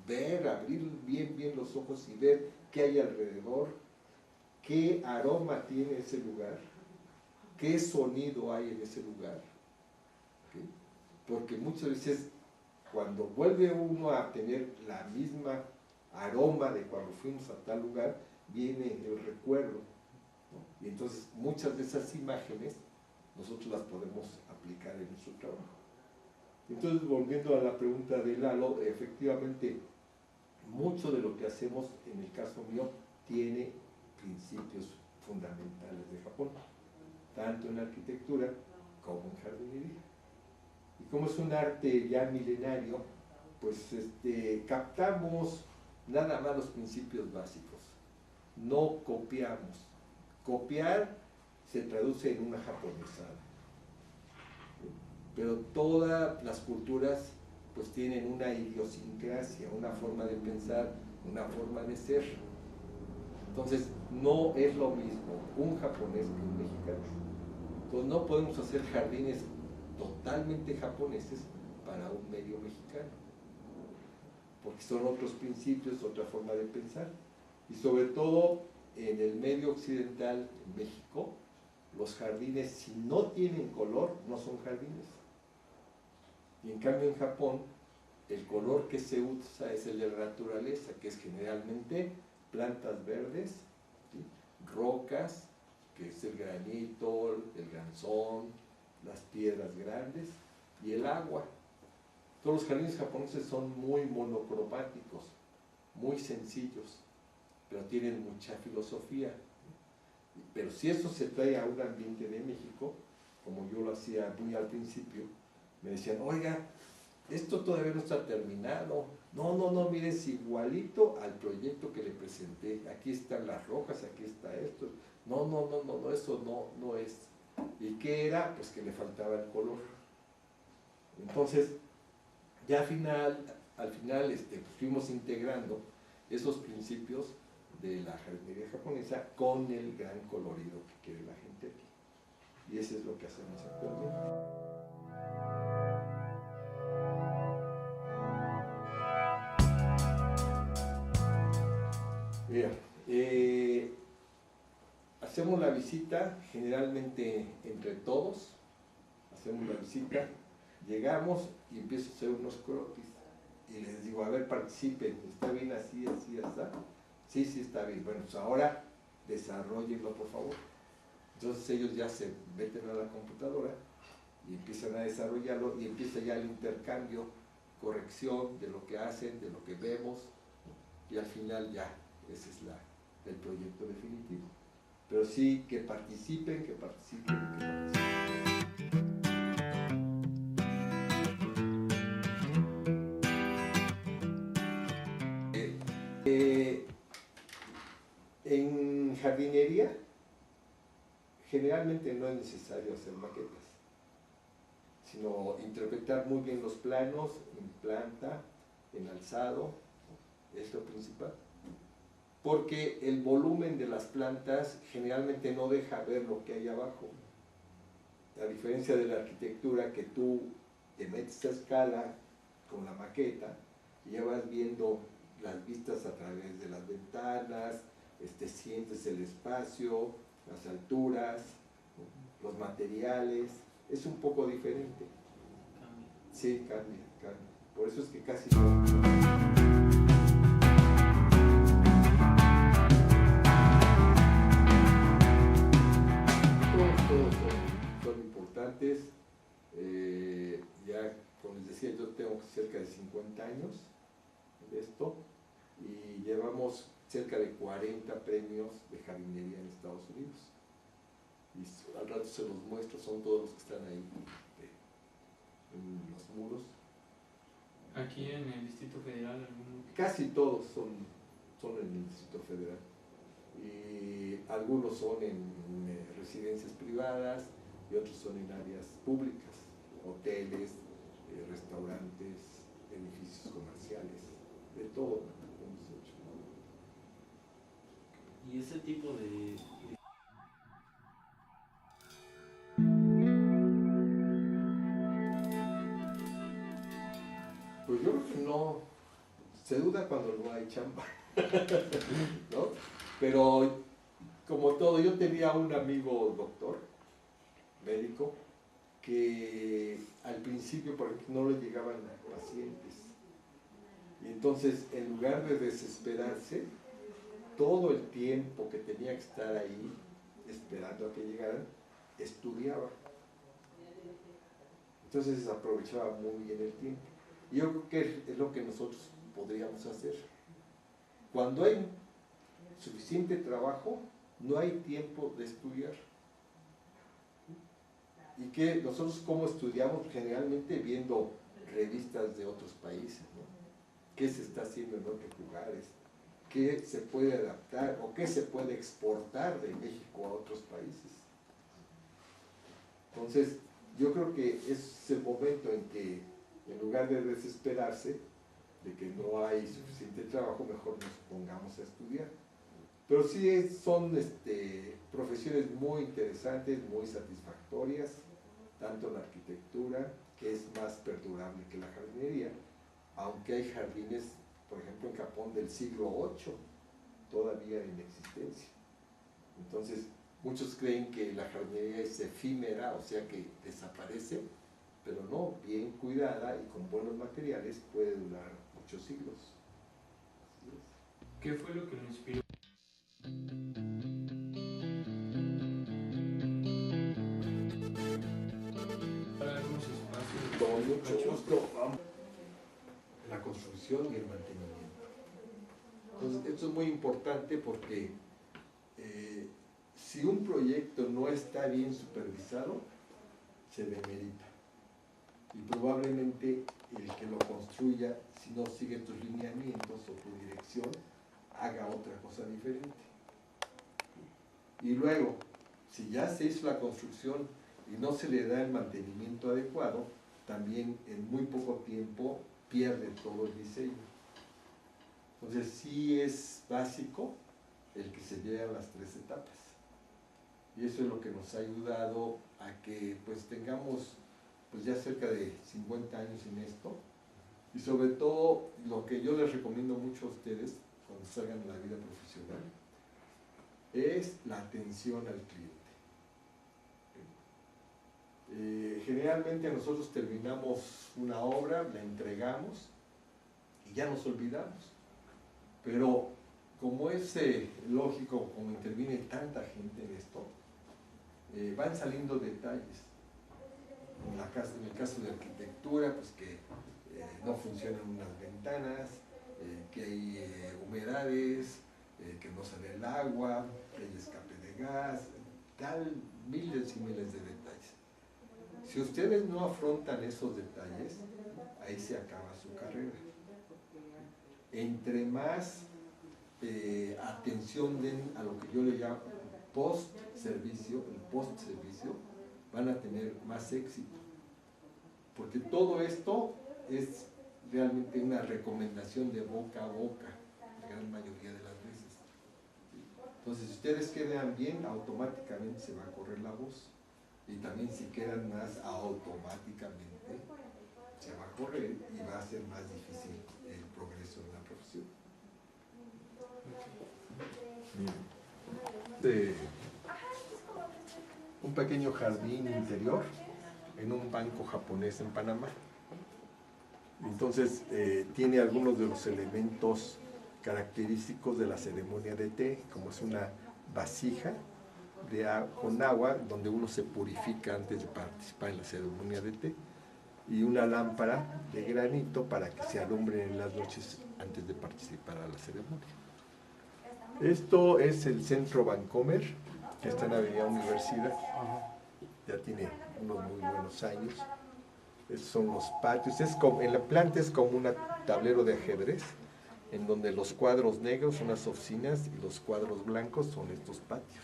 ver, abrir bien los ojos y ver qué hay alrededor, qué aroma tiene ese lugar, qué sonido hay en ese lugar. ¿Okay? Porque muchas veces cuando vuelve uno a tener la misma aroma de cuando fuimos a tal lugar, viene el recuerdo, ¿no? Y entonces muchas de esas imágenes nosotros las podemos aplicar en nuestro trabajo. Entonces, volviendo a la pregunta de Lalo, efectivamente, mucho de lo que hacemos, en el caso mío, tiene principios fundamentales de Japón, tanto en arquitectura como en jardinería. Y como es un arte ya milenario, pues captamos nada más los principios básicos, no copiamos. Copiar se traduce en una japonesada, pero todas las culturas pues tienen una idiosincrasia, una forma de pensar, una forma de ser. Entonces no es lo mismo un japonés que un mexicano. Entonces no podemos hacer jardines totalmente japoneses para un medio mexicano, porque son otros principios, otra forma de pensar. Y sobre todo en el medio occidental, en México, los jardines, si no tienen color, no son jardines. Y en cambio en Japón, el color que se usa es el de la naturaleza, que es generalmente plantas verdes, ¿sí? Rocas, que es el granito, el granzón, las piedras grandes y el agua. Todos los jardines japoneses son muy monocromáticos, muy sencillos, pero tienen mucha filosofía. Pero si eso se trae a un ambiente de México, como yo lo hacía muy al principio, me decían, oiga, esto todavía no está terminado. No, mire, es igualito al proyecto que le presenté. Aquí están las rocas, aquí está esto. No, eso no es. ¿Y qué era? Pues que le faltaba el color. Entonces, ya al final fuimos integrando esos principios de la jardinería japonesa con el gran colorido que quiere la gente aquí. Y eso es lo que hacemos actualmente. Mira, hacemos la visita generalmente entre todos, hacemos la visita, llegamos y empiezo a hacer unos croquis y les digo, a ver, participen, ¿está bien así, así, así? Sí, está bien. Bueno, pues ahora desarrollenlo, por favor. Entonces ellos ya se meten a la computadora y empiezan a desarrollarlo y empieza ya el intercambio, corrección de lo que hacen, de lo que vemos, y al final ya, ese es el proyecto definitivo. Pero sí que participen, que participen, que participen. En jardinería, generalmente no es necesario hacer maquetas, sino interpretar muy bien los planos en planta, en alzado, es lo principal. Porque el volumen de las plantas generalmente no deja ver lo que hay abajo. A diferencia de la arquitectura, que tú te metes a escala con la maqueta y ya vas viendo las vistas a través de las ventanas, sientes el espacio, las alturas, los materiales, es un poco diferente. Sí, cambia. Por eso es que casi no. Todos son importantes. Ya, como les decía, yo tengo cerca de 50 años de esto y llevamos cerca de 40 premios de jardinería en Estados Unidos. Y al rato se los muestro, son todos los que están ahí en los muros. ¿Aquí en el Distrito Federal alguno? Casi todos son en el Distrito Federal. Y algunos son en residencias privadas y otros son en áreas públicas, hoteles, restaurantes, edificios comerciales, de todo hemos hecho. Y ese tipo de Pues yo creo que no, se duda cuando no hay chamba, ¿no? Pero como todo, yo tenía un amigo doctor, médico, que al principio, por ejemplo, no le llegaban pacientes. Y entonces, en lugar de desesperarse, todo el tiempo que tenía que estar ahí, esperando a que llegaran, estudiaba. Entonces aprovechaba muy bien el tiempo. Y yo creo que es lo que nosotros podríamos hacer. Cuando hay suficiente trabajo, no hay tiempo de estudiar. Y que nosotros cómo estudiamos, generalmente viendo revistas de otros países, ¿no? ¿Qué se está haciendo en otros lugares? ¿Qué se puede adaptar o qué se puede exportar de México a otros países? Entonces, yo creo que es el momento en que, en lugar de desesperarse de que no hay suficiente trabajo, mejor nos pongamos a estudiar. Pero sí son profesiones muy interesantes, muy satisfactorias, tanto la arquitectura, que es más perdurable que la jardinería, aunque hay jardines, por ejemplo en Japón del siglo VIII, todavía en existencia. Entonces, muchos creen que la jardinería es efímera, o sea que desaparece, pero no, bien cuidada y con buenos materiales puede durar muchos siglos. Así es. ¿Qué fue lo que lo inspiró? Para algunos espacios. Con mucho gusto, vamos. La construcción y el mantenimiento. Entonces, esto es muy importante porque si un proyecto no está bien supervisado, se demerita. Y probablemente el que lo construya, si no sigue tus lineamientos o tu dirección, haga otra cosa diferente. Y luego, si ya se hizo la construcción y no se le da el mantenimiento adecuado, también en muy poco tiempo pierde todo el diseño. Entonces sí es básico el que se lleven las tres etapas. Y eso es lo que nos ha ayudado a que pues tengamos pues ya cerca de 50 años en esto. Y sobre todo lo que yo les recomiendo mucho a ustedes cuando salgan a la vida profesional es la atención al cliente. Generalmente nosotros terminamos una obra, la entregamos y ya nos olvidamos. Pero como es lógico, como interviene tanta gente en esto, van saliendo detalles. En el caso de arquitectura, pues que no funcionan unas ventanas, que hay humedades, que no sale el agua, que hay escape de gas, tal, miles y miles de detalles. Si ustedes no afrontan esos detalles, ahí se acaba su carrera. Entre más atención den a lo que yo le llamo post-servicio, el post-servicio, van a tener más éxito. Porque todo esto es realmente una recomendación de boca a boca, la gran mayoría de las veces. Entonces, si ustedes quedan bien, automáticamente se va a correr la voz. Y también si quedan más, automáticamente se va a correr y va a ser más difícil el progreso en la profesión. Un pequeño jardín interior en un banco japonés en Panamá. Entonces tiene algunos de los elementos característicos de la ceremonia de té, como es una vasija con agua donde uno se purifica antes de participar en la ceremonia de té, y una lámpara de granito para que se alumbre en las noches antes de participar a la ceremonia. Esto es el Centro Vancomer, que está en Avenida Universidad. Ya tiene unos muy buenos años. Estos son los patios. En la planta es como un tablero de ajedrez, en donde los cuadros negros son las oficinas y los cuadros blancos son estos patios.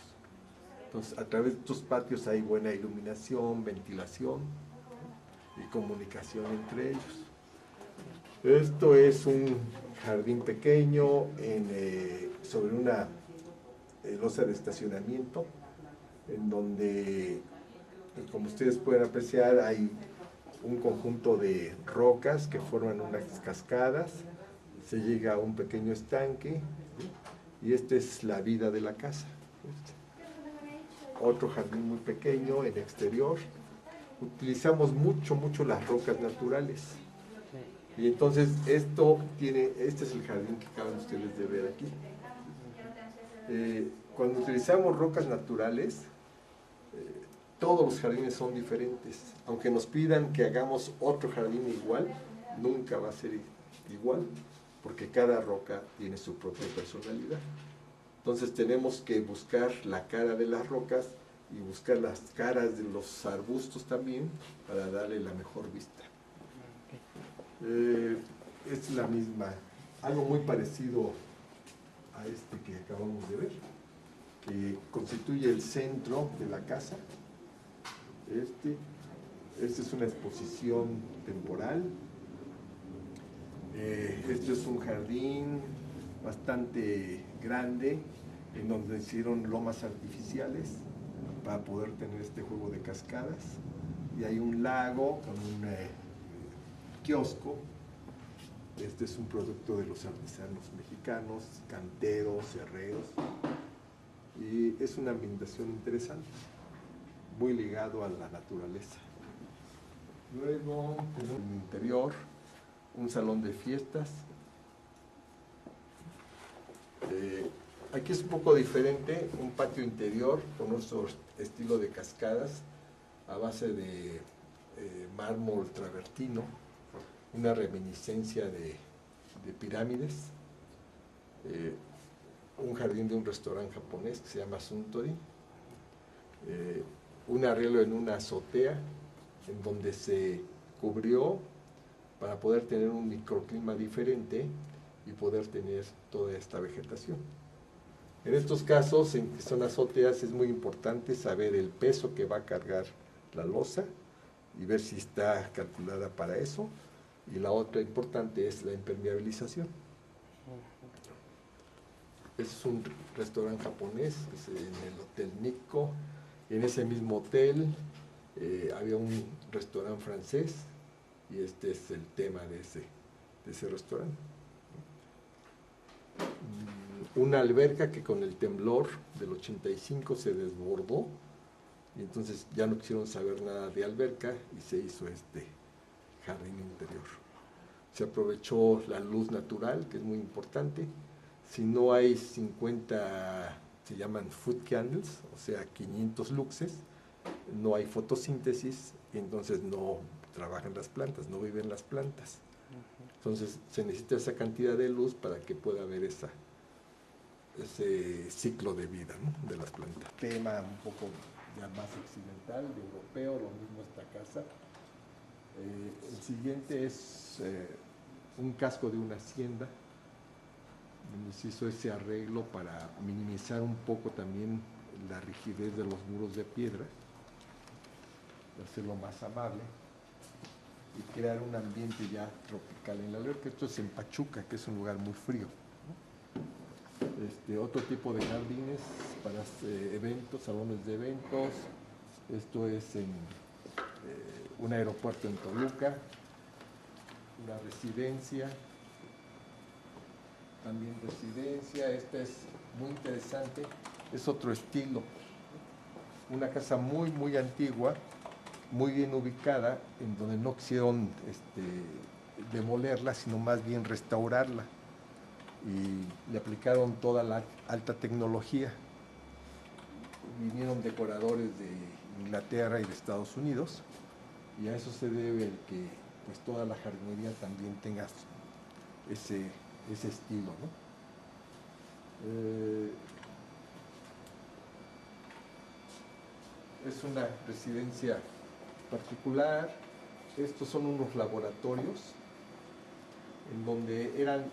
Entonces, a través de estos patios hay buena iluminación, ventilación y comunicación entre ellos. Esto es un jardín pequeño sobre una losa de estacionamiento, en donde, como ustedes pueden apreciar, hay un conjunto de rocas que forman unas cascadas, se llega a un pequeño estanque, y esta es la vida de la casa. Otro jardín muy pequeño en exterior. Utilizamos mucho las rocas naturales. Y entonces este es el jardín que acaban ustedes de ver aquí. Cuando utilizamos rocas naturales, todos los jardines son diferentes. Aunque nos pidan que hagamos otro jardín igual, nunca va a ser igual, porque cada roca tiene su propia personalidad. Entonces tenemos que buscar la cara de las rocas y buscar las caras de los arbustos también para darle la mejor vista. Es la misma, algo muy parecido a este que acabamos de ver, que constituye el centro de la casa. Esta es una exposición temporal. Este es un jardín bastante grande en donde hicieron lomas artificiales para poder tener este juego de cascadas, y hay un lago con un kiosco. Este es un producto de los artesanos mexicanos, canteros, herreros, y es una ambientación interesante, muy ligado a la naturaleza. Luego tenemos en el interior un salón de fiestas. Aquí es un poco diferente, un patio interior con nuestro estilo de cascadas a base de mármol travertino, una reminiscencia de pirámides, un jardín de un restaurante japonés que se llama Suntory, un arreglo en una azotea en donde se cubrió para poder tener un microclima diferente y poder tener toda esta vegetación. En estos casos, en que son azoteas, es muy importante saber el peso que va a cargar la losa y ver si está calculada para eso. Y la otra importante es la impermeabilización. Este es un restaurante japonés, es en el Hotel Nikko. En ese mismo hotel había un restaurante francés, y este es el tema de ese restaurante. Una alberca que con el temblor del 85 se desbordó, y entonces ya no quisieron saber nada de alberca y se hizo este jardín interior. Se aprovechó la luz natural, que es muy importante. Si no hay 50, se llaman food candles, o sea 500 luxes, no hay fotosíntesis, y entonces no trabajan las plantas, no viven las plantas. Entonces se necesita esa cantidad de luz para que pueda haber ese ciclo de vida, ¿no?, de las plantas. Tema un poco ya más occidental, de europeo, lo mismo esta casa. El siguiente es un casco de una hacienda, donde se hizo ese arreglo para minimizar un poco también la rigidez de los muros de piedra, hacerlo más amable y crear un ambiente ya tropical en la alberca. Esto es en Pachuca, que es un lugar muy frío. Otro tipo de jardines para eventos, salones de eventos. Esto es en un aeropuerto en Toluca, una residencia, también residencia. Esta es muy interesante, es otro estilo, una casa muy antigua, muy bien ubicada, en donde no quisieron demolerla, sino más bien restaurarla, y le aplicaron toda la alta tecnología. Vinieron decoradores de Inglaterra y de Estados Unidos, y a eso se debe el que pues toda la jardinería también tenga ese estilo, ¿no? Es una residencia particular. Estos son unos laboratorios en donde eran